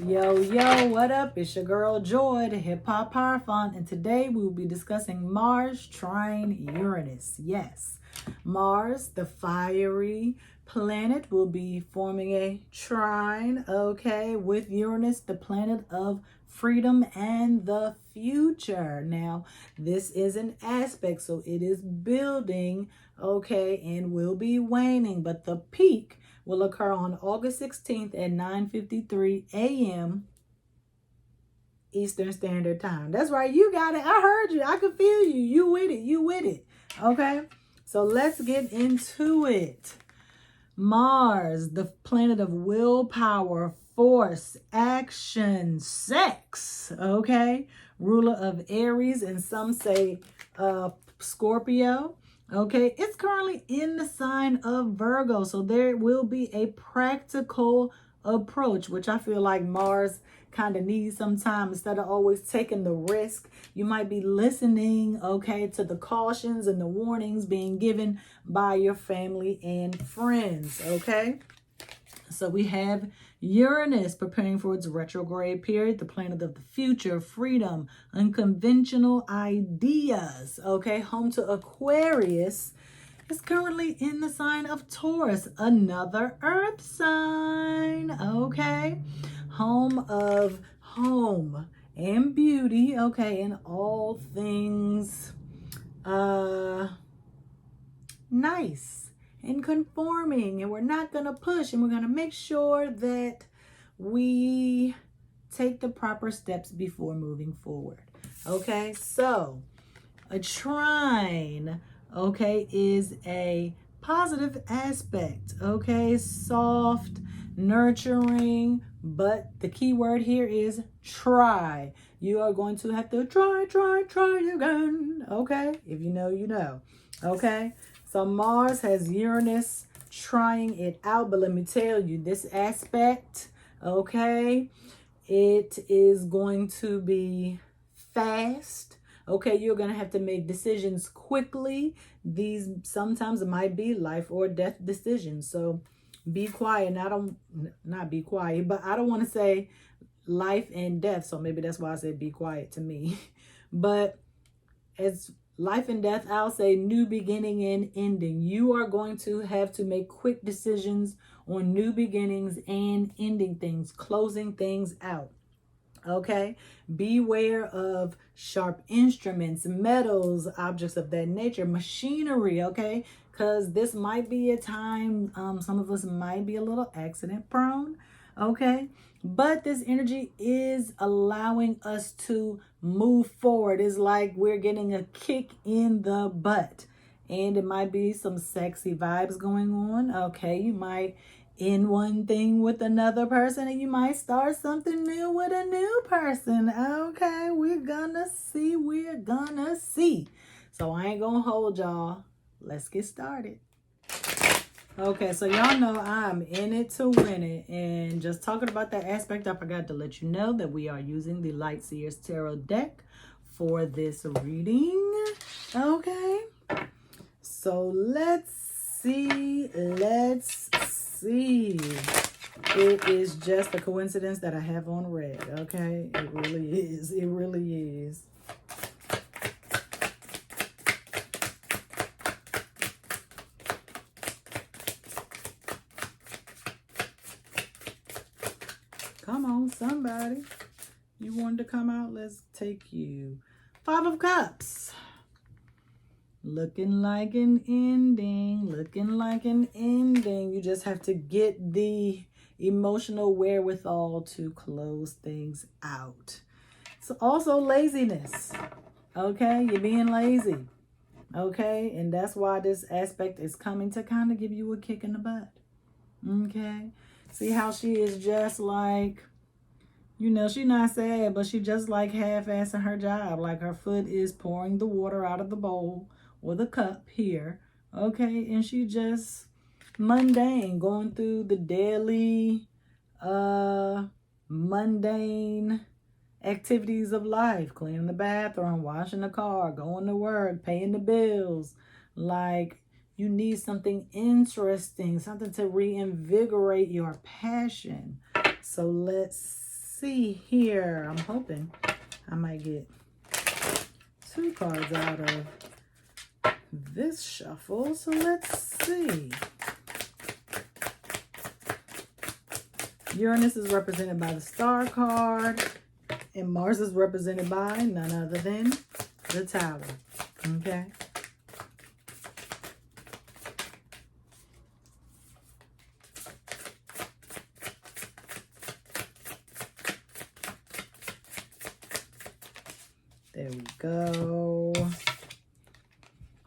Yo, yo, what up? It's your girl Joy, the Hip Hop Power Font, and today we will be discussing Mars, Trine, Uranus. Yes, Mars, the fiery planet, will be forming a trine, okay, with Uranus, the planet of freedom and the future. Now, this is an aspect, so it is building, okay, and will be waning, but the peak will occur on August 16th at 9:53 a.m. Eastern Standard Time. That's right. You got it. I heard you. I could feel you. You with it. You with it. Okay. So let's get into it. Mars, the planet of willpower, force, action, sex. Okay. Ruler of Aries, and some say Scorpio. Okay, it's currently in the sign of Virgo, so there will be a practical approach, which I feel like Mars kind of needs sometimes. Instead of always taking the risk, you might be listening, okay, to the cautions and the warnings being given by your family and friends, okay? So we have Uranus preparing for its retrograde period, the planet of the future, freedom, unconventional ideas, okay? Home to Aquarius is currently in the sign of Taurus, another earth sign, okay? Home and beauty, okay, and all things nice and conforming, and we're not going to push, and we're going to make sure that we take the proper steps before moving forward. Okay, so a trine, okay, is a positive aspect, okay, soft, nurturing, but the key word here is try. You are going to have to try again, okay? If you know, you know, okay? So Mars has Uranus trying it out, but let me tell you, this aspect, okay, it is going to be fast. Okay, you're going to have to make decisions quickly. These sometimes it might be life or death decisions. So be quiet. And I don't, not be quiet, but I don't want to say life and death. So maybe that's why I said be quiet to me. But as life and death, I'll say new beginning and ending. You are going to have to make quick decisions on new beginnings and ending things, closing things out. Okay, beware of sharp instruments, metals, objects of that nature, machinery. Okay, because this might be a time, some of us might be a little accident prone. Okay, but this energy is allowing us to move forward. It's like we're getting a kick in the butt, and it might be some sexy vibes going on. Okay, you might in one thing with another person, and you might start something new with a new person. Okay, we're gonna see. So I ain't gonna hold y'all. Let's get started. Okay, so y'all know I'm in it to win it. And just talking about that aspect, I forgot to let you know that we are using the Light Seers Tarot deck for this reading. Okay, so let's see. It is just a coincidence that I have on red, okay? It really is. It really is. Come on, somebody. You wanted to come out? Let's take you. Five of Cups. Looking like an ending. Looking like an ending. You just have to get the emotional wherewithal to close things out. So also laziness. Okay, you're being lazy. Okay, and that's why this aspect is coming to kind of give you a kick in the butt. Okay, see how she is just like, you know, she's not sad, but she just like half-assing her job. Like her foot is pouring the water out of the bowl or the cup here. Okay, and she just mundane, going through the daily mundane activities of life, cleaning the bathroom, washing the car, going to work, paying the bills. Like, you need something interesting, something to reinvigorate your passion. So let's see here. I'm hoping I might get 2 cards out of this shuffle. So let's see. Uranus is represented by the Star card, and Mars is represented by none other than the Tower. Okay. There we go.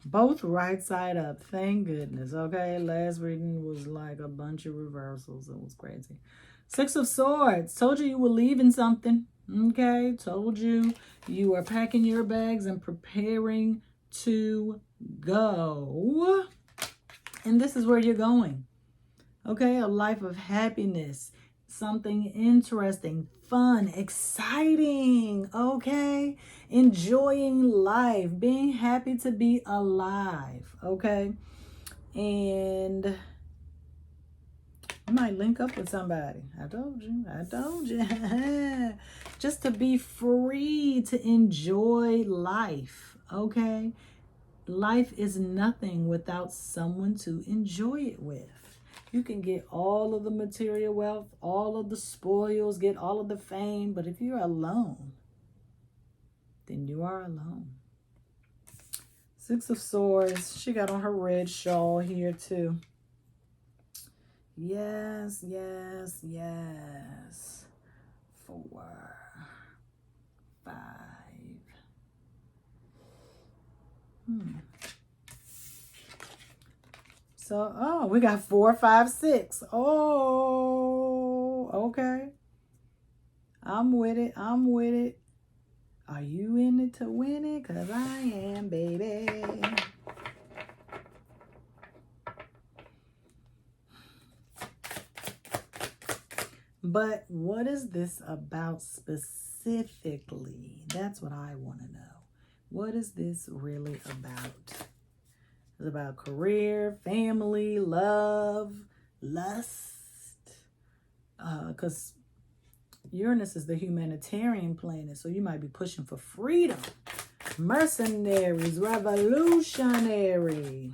Both right side up. Thank goodness. Okay. Last reading was like a bunch of reversals. It was crazy. 6 of Swords. Told you were leaving something. Okay. Told you you are packing your bags and preparing to go. And this is where you're going. Okay. A life of happiness. Something interesting, fun, exciting, okay? Enjoying life, being happy to be alive, okay? And you might link up with somebody. I told you. Just to be free to enjoy life, okay? Life is nothing without someone to enjoy it with. You can get all of the material wealth, all of the spoils, get all of the fame. But if you're alone, then you are alone. 6 of Swords. She got on her red shawl here too. Yes, yes, yes. 4, 5. So, oh, we got 4, 5, 6. Oh, okay. I'm with it. I'm with it. Are you in it to win it? 'Cause I am, baby. But what is this about specifically? That's what I want to know. What is this really about? It's about career, family, love, lust. Because Uranus is the humanitarian planet, so you might be pushing for freedom. Mercenaries, revolutionary.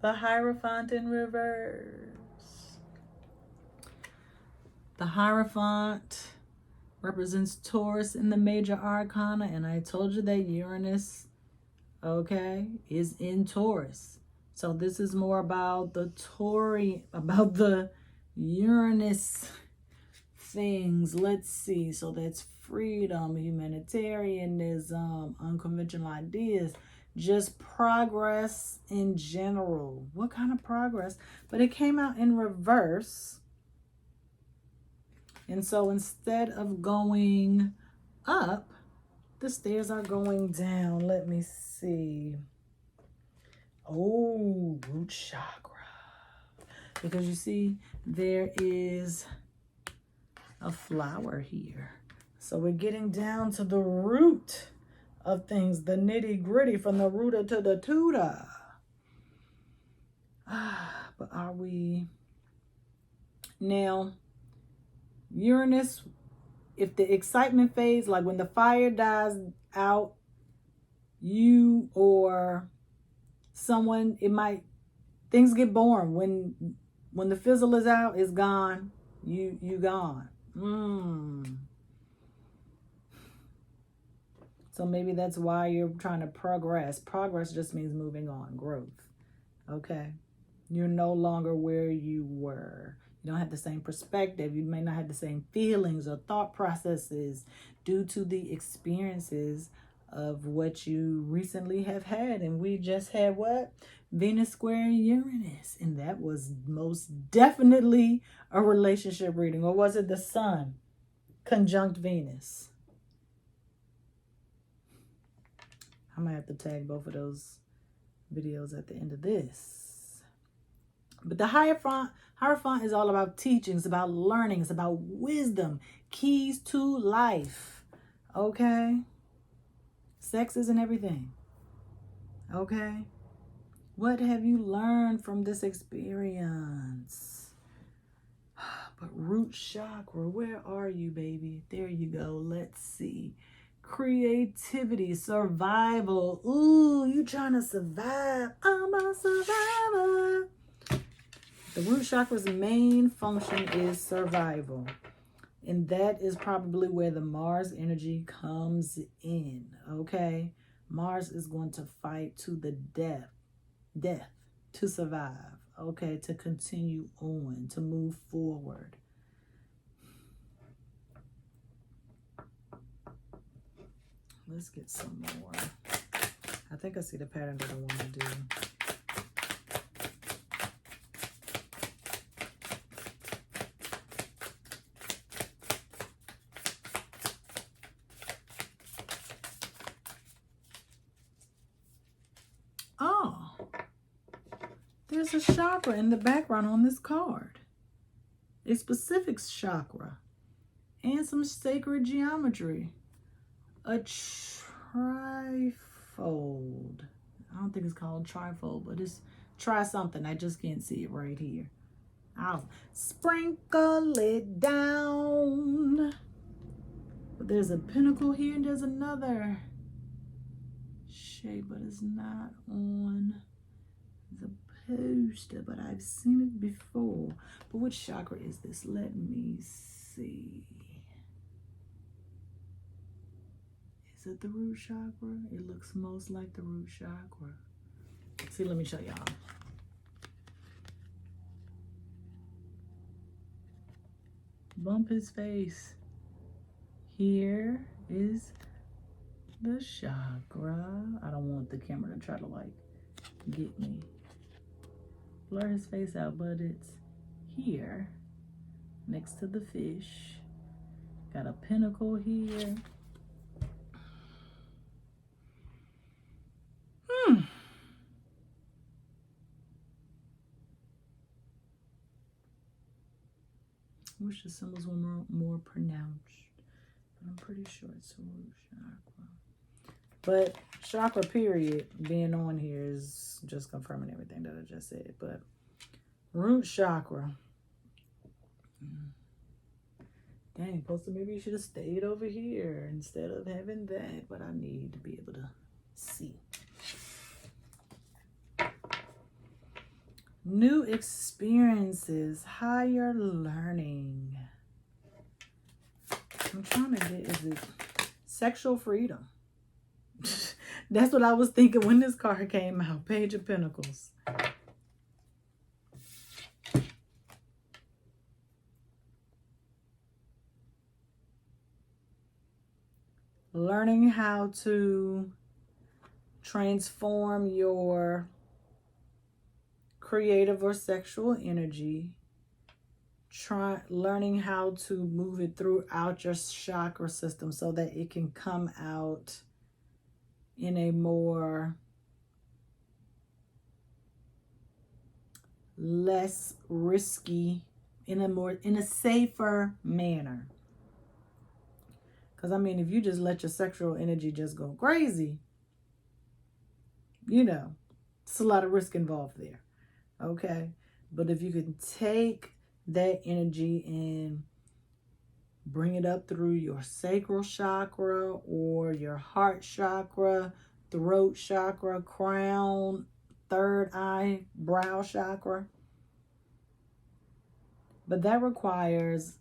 The Hierophant in reverse. The Hierophant represents Taurus in the major arcana, and I told you that Uranus, okay, is in Taurus. So this is more about the Uranus things. Let's see. So that's freedom, humanitarianism, unconventional ideas, just progress in general. What kind of progress? But it came out in reverse. And so instead of going up, the stairs are going down. Let me see. Oh, root chakra. Because you see, there is a flower here. So we're getting down to the root of things, the nitty gritty, from the rooter to the tutor. But are we now? Uranus, if the excitement fades, like when the fire dies out, you or someone, things get boring. When the fizzle is out, it's gone. You gone. So maybe that's why you're trying to progress. Progress just means moving on, growth. Okay? You're no longer where you were. You don't have the same perspective. You may not have the same feelings or thought processes due to the experiences of what you recently have had. And we just had what? Venus square Uranus. And that was most definitely a relationship reading. Or was it the Sun conjunct Venus? I'm gonna have to tag both of those videos at the end of this. But the Hierophant is all about teaching. It's about learning. It's about wisdom. Keys to life. Okay? Sex isn't everything. Okay? What have you learned from this experience? But root chakra, where are you, baby? There you go. Let's see. Creativity, survival. Ooh, you trying to survive. I'm a survivor. The root chakra's main function is survival. And that is probably where the Mars energy comes in, okay? Mars is going to fight to the death to survive, okay? To continue on, to move forward. Let's get some more. I think I see the pattern that I want to do. Oh, there's a chakra in the background on this card. A specific chakra and some sacred geometry. A trifold. I don't think it's called trifold, but it's try something. I just can't see it right here. I'll sprinkle it down. But there's a pinnacle here and there's another shape, but it's not on the poster, but I've seen it before. But which chakra is this? Let me see. Is it the root chakra? It looks most like the root chakra. See, let me show y'all. Bump his face. Here is the chakra. I don't want the camera to try to like get me. Blur his face out, but it's here next to the fish. Got a pinnacle here. Wish the symbols were more pronounced, but I'm pretty sure it's a root chakra. But chakra period being on here is just confirming everything that I just said. But root chakra. Dang, poster, maybe you should have stayed over here instead of having that. But I need to be able to see. New experiences, higher learning. I'm trying to get, is it sexual freedom? That's what I was thinking when this card came out. Page of Pentacles. Learning how to transform your creative or sexual energy, learning how to move it throughout your chakra system so that it can come out in a more less risky, in a safer manner. Because I mean, if you just let your sexual energy just go crazy, you know, it's a lot of risk involved there. Okay, but if you can take that energy and bring it up through your sacral chakra or your heart chakra, throat chakra, crown, third eye, brow chakra. But that requires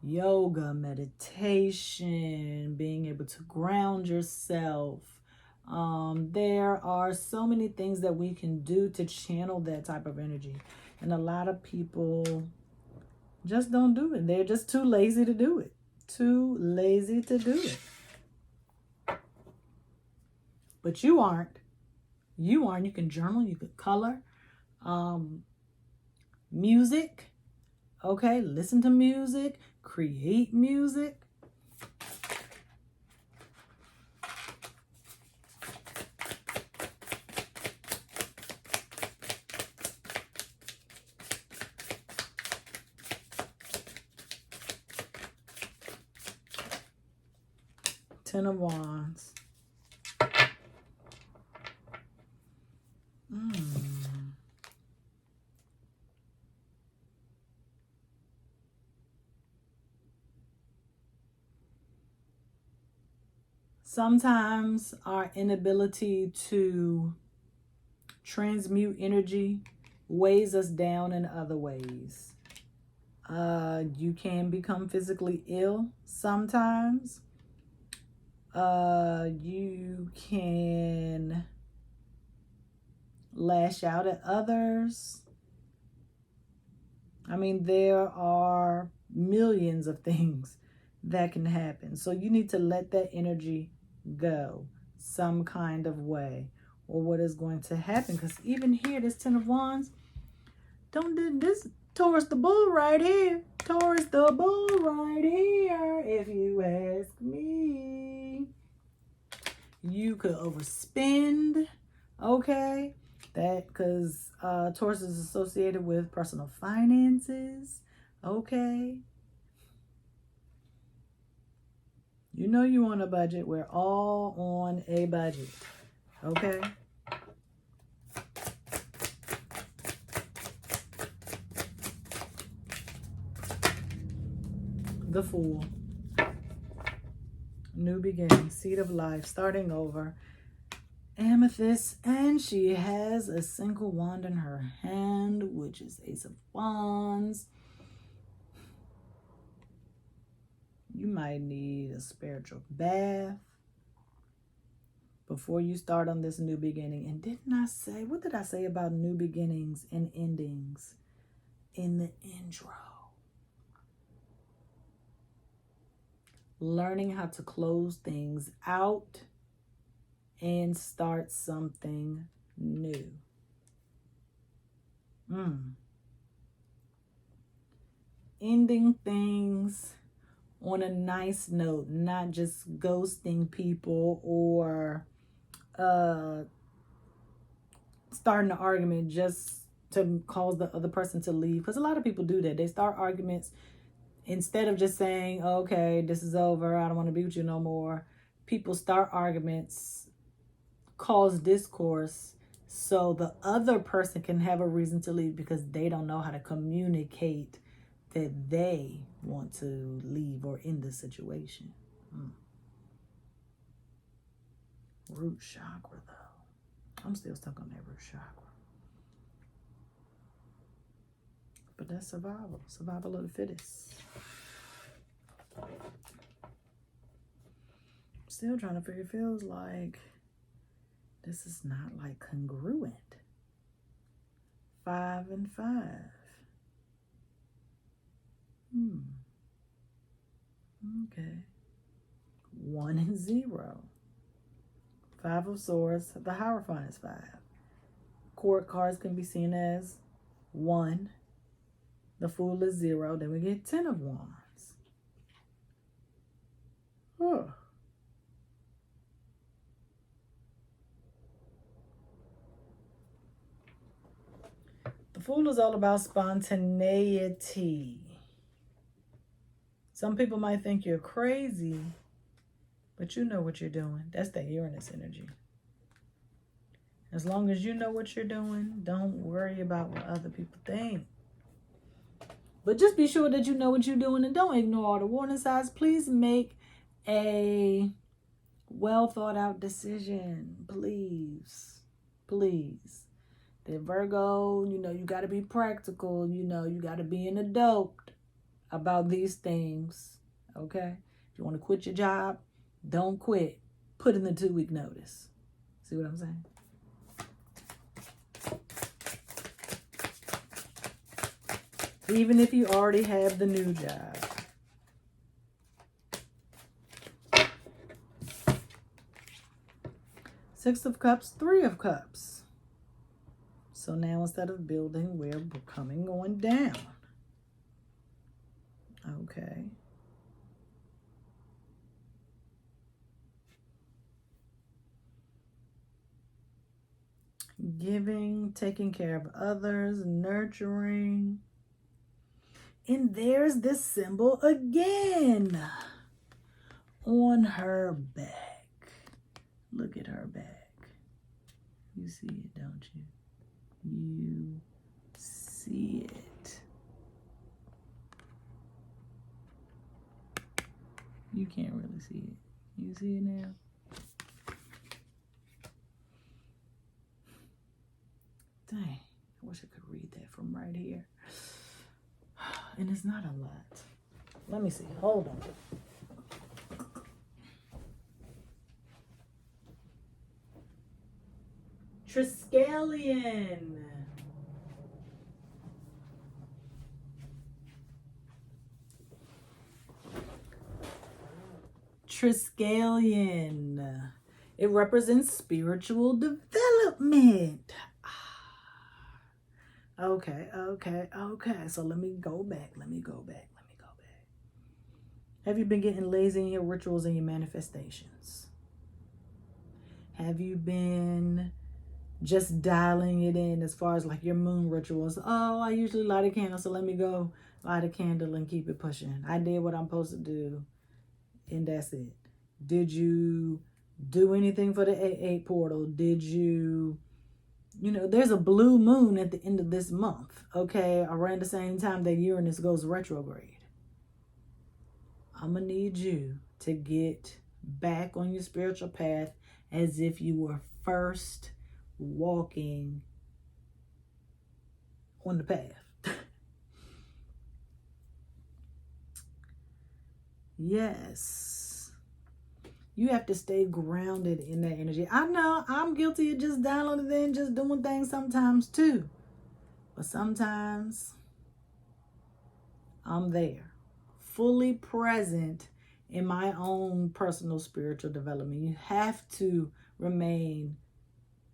yoga, meditation, being able to ground yourself. There are so many things that we can do to channel that type of energy. And a lot of people just don't do it. They're just too lazy to do it. Too lazy to do it. But you aren't. You aren't. You can journal. You can color. Music. Okay, listen to music. Create music. Ten of Wands. Sometimes our inability to transmute energy weighs us down in other ways. You can become physically ill sometimes. You can lash out at others. I mean, there are millions of things that can happen. So you need to let that energy go some kind of way, or what is going to happen. Because even here, this Ten of Wands, don't do this. Taurus the bull right here. Taurus the bull right here, if you ask me. You could overspend, okay? That, because Taurus is associated with personal finances, okay? You know you on a budget. We're all on a budget, okay? The Fool. New beginning, seed of life, starting over. Amethyst, and she has a single wand in her hand, which is Ace of Wands. You might need a spiritual bath before you start on this new beginning. And didn't I say, what did I say about new beginnings and endings in the intro? Learning how to close things out and start something new. Ending things on a nice note, not just ghosting people or starting an argument just to cause the other person to leave. Because a lot of people do that. They start arguments instead of just saying, okay, this is over, I don't want to be with you no more. People start arguments, cause discourse, so the other person can have a reason to leave because they don't know how to communicate that they want to leave or end the situation. Root chakra, though. I'm still stuck on that root chakra. But that's survival. Survival of the fittest. Still trying to figure, it feels like this is not like congruent. 5 and 5. Okay. 1 and 0. 5 of Swords. The Hierophant is 5. Court cards can be seen as 1. The Fool is 0. Then we get 10 of Wands. Oh. The Fool is all about spontaneity. Some people might think you're crazy, but you know what you're doing. That's that Uranus energy. As long as you know what you're doing, don't worry about what other people think. But just be sure that you know what you're doing and don't ignore all the warning signs. Please make a well thought out decision. Please. Please. The Virgo, you know, you got to be practical. You know, you got to be an adult about these things. Okay? If you want to quit your job, don't quit. Put in the 2-week notice. See what I'm saying? Even if you already have the new job. Six of Cups, 3 of Cups. So now instead of building, we're coming on down. Okay. Giving, taking care of others, nurturing. And there's this symbol again. on her back. Look at her back. You see it, don't you? You see it. You can't really see it. You see it now? Dang, I wish I could read that from right here. And it's not a lot. Let me see. Hold on. Triskelion. Triskelion. It represents spiritual development. Okay. So let me go back. Have you been getting lazy in your rituals and your manifestations? Have you been just dialing it in as far as like your moon rituals? Oh, I usually light a candle, so let me go light a candle and keep it pushing. I did what I'm supposed to do, and that's it. Did you do anything for the 8/8 portal? Did you, there's a blue moon at the end of this month, okay, around the same time that Uranus goes retrograde. I'm going to need you to get back on your spiritual path as if you were first walking on the path. Yes. You have to stay grounded in that energy. I know I'm guilty of just downloading it and just doing things sometimes too. But sometimes I'm there, fully present in my own personal spiritual development. You have to remain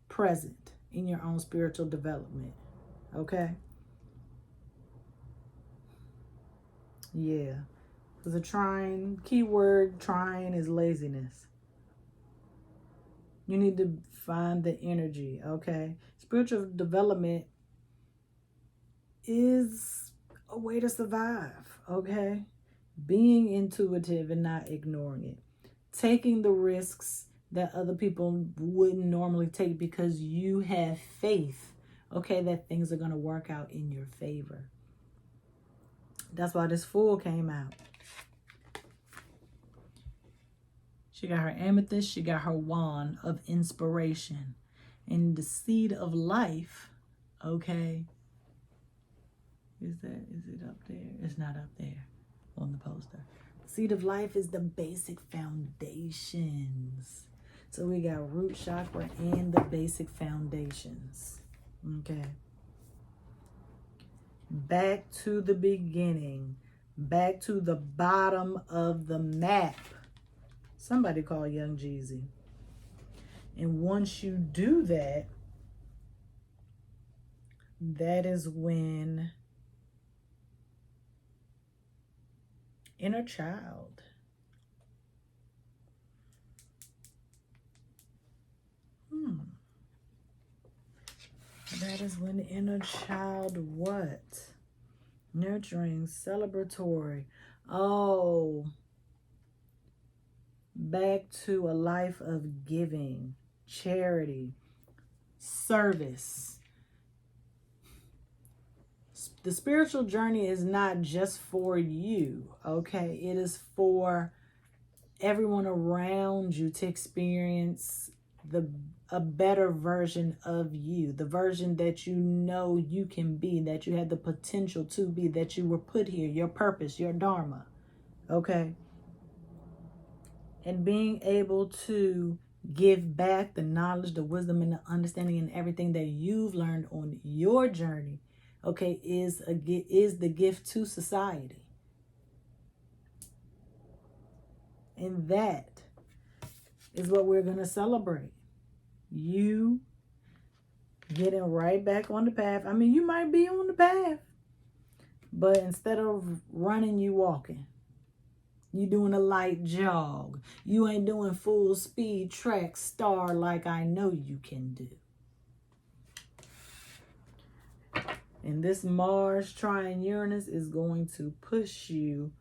present in your own spiritual development. Okay? Yeah. Because a trine, keyword trine is laziness. You need to find the energy, okay? Spiritual development is a way to survive, okay? Being intuitive and not ignoring it. Taking the risks that other people wouldn't normally take because you have faith, okay, that things are going to work out in your favor. That's why this Fool came out. She got her amethyst, she got her wand of inspiration. And the seed of life, okay, is it up there? It's not up there on the poster. Seed of life is the basic foundations. So we got root chakra and the basic foundations. Okay. Back to the beginning. Back to the bottom of the map. Somebody call Young Jeezy. And once you do that, that is when inner child. That is when the inner child what? Nurturing, celebratory. Oh, back to a life of giving, charity, service. The spiritual journey is not just for you, okay? It is for everyone around you to experience a better version of you, the version that you know you can be, that you had the potential to be, that you were put here, your purpose, your dharma, okay? And being able to give back the knowledge, the wisdom, and the understanding and everything that you've learned on your journey, okay, is the gift to society. And that is what we're going to celebrate. You getting right back on the path. I mean, you might be on the path, but instead of running, you walking. You doing a light jog. You ain't doing full speed track star like I know you can do. And this Mars trine Uranus is going to push you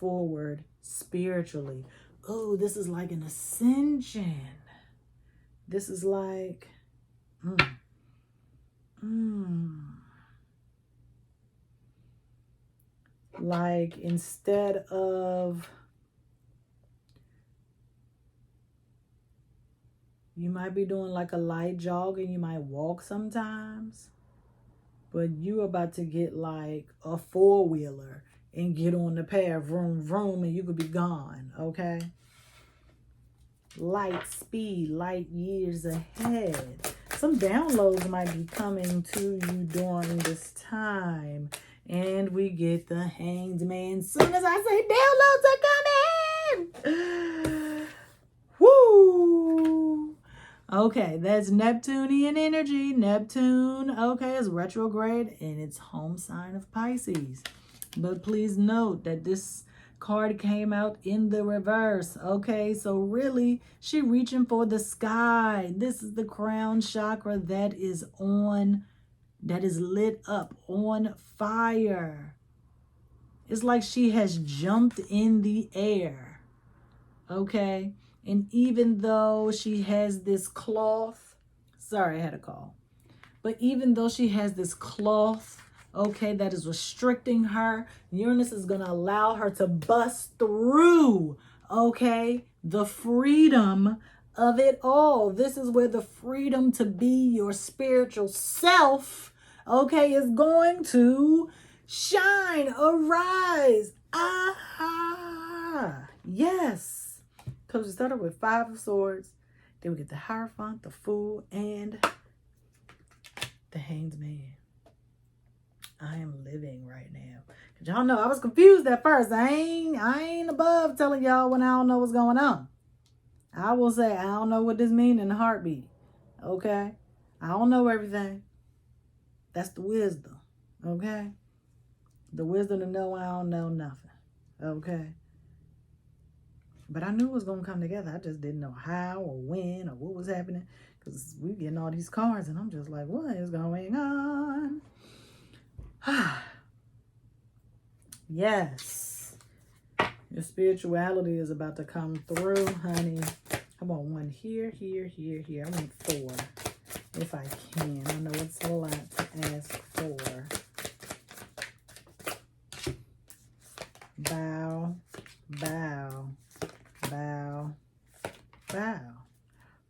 forward spiritually. oh, this is like an ascension. This is like, like instead of, you might be doing like a light jog and you might walk sometimes, but you about to get like a four-wheeler and get on the path, vroom, vroom, and you could be gone, okay? Light speed, light years ahead. Some downloads might be coming to you during this time. And we get the Hanged Man. Soon as I say downloads are coming. Woo! Okay, that's Neptunian energy. Neptune, okay, is retrograde in its home sign of Pisces. But please note that this card came out in the reverse. Okay, so really, she reaching for the sky. This is the crown chakra that is lit up, on fire. It's like she has jumped in the air. Okay, and even though she has this cloth, sorry, I had a call. But even though she has this cloth, okay, that is restricting her, Uranus is going to allow her to bust through, okay, the freedom of it all. This is where the freedom to be your spiritual self, okay, is going to shine, arise. Ah, yes. Because we started with 5 of Swords. Then we get the Hierophant, the Fool, and the Hanged Man. I am living right now. Cause y'all know I was confused at first. I ain't above telling y'all when I don't know what's going on. I will say I don't know what this means in a heartbeat. Okay? I don't know everything. That's the wisdom. Okay? The wisdom to know I don't know nothing. Okay? But I knew it was going to come together. I just didn't know how or when or what was happening. Because we getting all these cards and I'm just like, what is going on? Yes. Your spirituality is about to come through, honey. I want 1 here, here, here, here. I want 4 if I can. I know it's a lot to ask for. Bow, bow, bow, bow.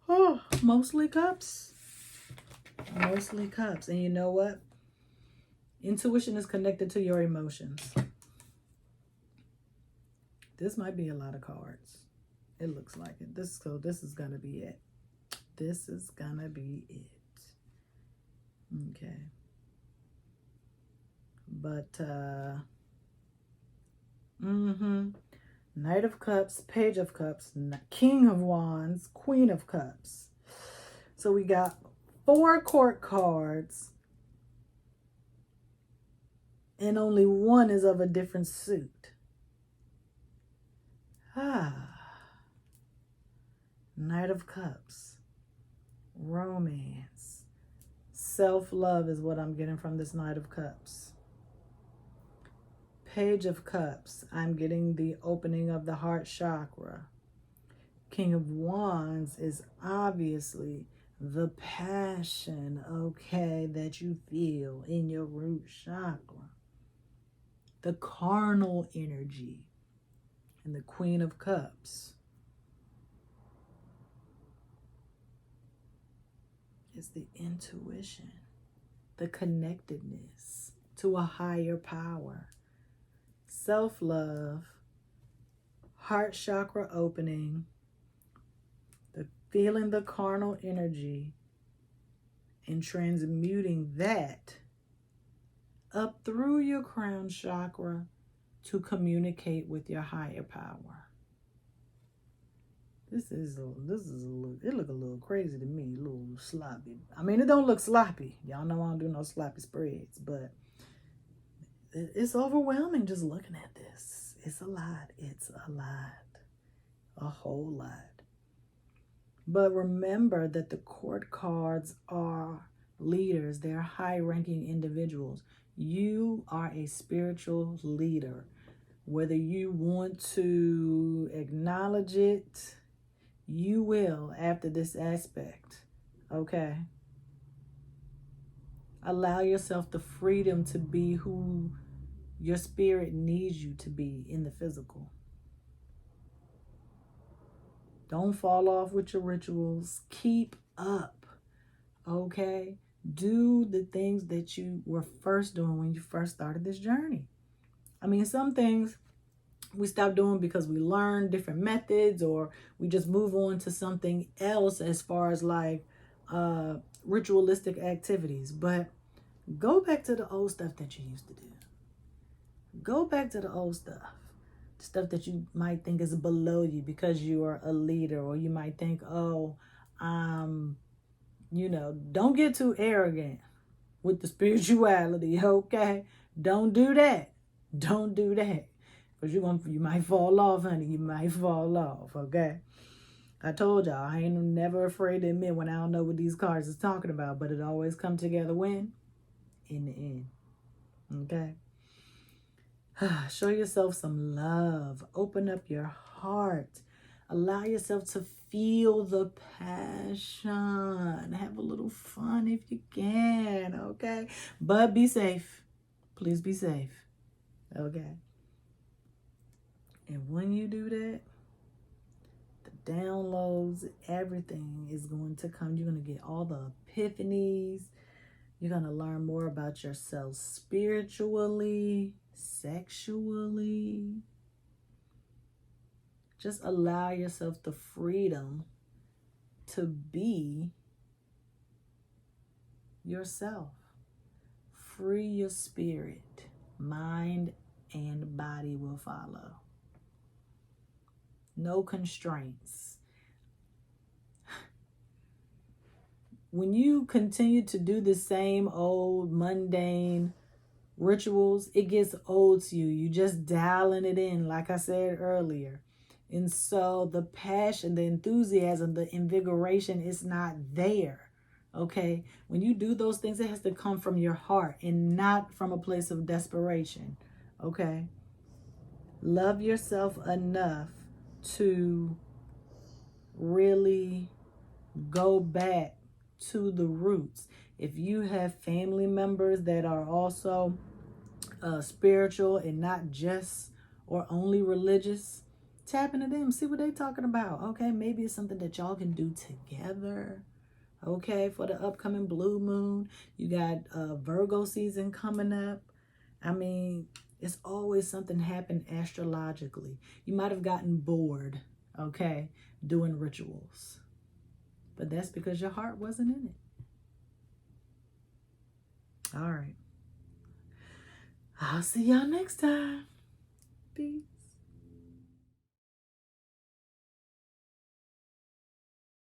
Oh, mostly cups. Mostly cups. And you know what? Intuition is connected to your emotions. This might be a lot of cards. It looks like it. This is going to be it. This is going to be it. Okay. But, Knight of Cups, Page of Cups, King of Wands, Queen of Cups. So we got 4 court cards. And only 1 is of a different suit. Knight of Cups. Romance. Self-love is what I'm getting from this Knight of Cups. Page of Cups. I'm getting the opening of the heart chakra. King of Wands is obviously the passion, okay, that you feel in your root chakra. The carnal energy. And the Queen of Cups is the intuition, the connectedness to a higher power, self-love, heart chakra opening, the feeling the carnal energy and transmuting that up through your crown chakra to communicate with your higher power. It look a little crazy to me, a little sloppy. I mean, it don't look sloppy. Y'all know I don't do no sloppy spreads, but it's overwhelming just looking at this. It's a lot. It's a lot. A whole lot. But remember that the court cards are leaders. They're high-ranking individuals. You are a spiritual leader. Whether you want to acknowledge it, you will after this aspect. Okay? Allow yourself the freedom to be who your spirit needs you to be in the physical. Don't fall off with your rituals. Keep up. Okay? Do the things that you were first doing when you first started this journey. I mean, some things we stop doing because we learn different methods, or we just move on to something else as far as like ritualistic activities. But go back to the old stuff that you used to do. Go back to the old stuff that you might think is below you because you are a leader, or you might think, oh, don't get too arrogant with the spirituality. Okay, don't do that. Don't do that. Because you might fall off, honey. You might fall off, okay? I told y'all, I ain't never afraid to admit when I don't know what these cards is talking about, but it always come together when? In the end, okay? Show yourself some love. Open up your heart. Allow yourself to feel the passion. Have a little fun if you can, okay? But be safe. Please be safe, okay? And when you do that, the downloads, everything is going to come. You're going to get all the epiphanies. You're going to learn more about yourself spiritually, sexually. Just allow yourself the freedom to be yourself. Free your spirit. Mind and body will follow. No constraints. When you continue to do the same old mundane rituals, it gets old to you. You just dialing it in, like I said earlier. And so the passion, the enthusiasm, the invigoration is not there. Okay? When you do those things, it has to come from your heart and not from a place of desperation. Okay? Love yourself enough to really go back to the roots. If you have family members that are also spiritual and not just or only religious, tap into them, see what they're talking about. Okay, maybe it's something that y'all can do together. Okay, for the upcoming blue moon, you got Virgo season coming up. I mean, it's always something happen astrologically. You might have gotten bored, okay, doing rituals. But that's because your heart wasn't in it. All right. I'll see y'all next time. Peace.